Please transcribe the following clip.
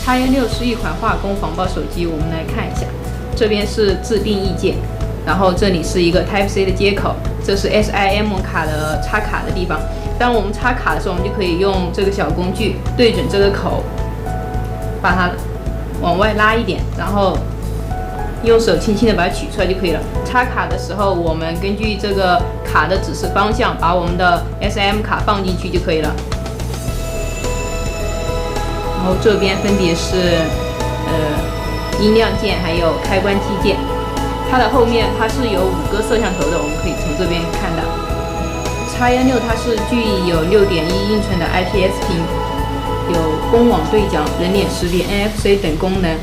X16是一款画工防爆手机，我们来看一下，这边是自定义键，然后这里是一个 Type C 的接口，这是 SIM 卡的插卡的地方。当我们插卡的时候，我们就可以用这个小工具对准这个口，把它往外拉一点，然后用手轻轻的把它取出来就可以了。插卡的时候，我们根据这个卡的指示方向，把我们的 SIM 卡放进去就可以了。然后这边分别是音量键，还有开关机键。它的后面它是有5个摄像头的，我们可以从这边看到。X16它是具有6.1英寸的 IPS 屏，有公网对讲、人脸识别、NFC 等功能。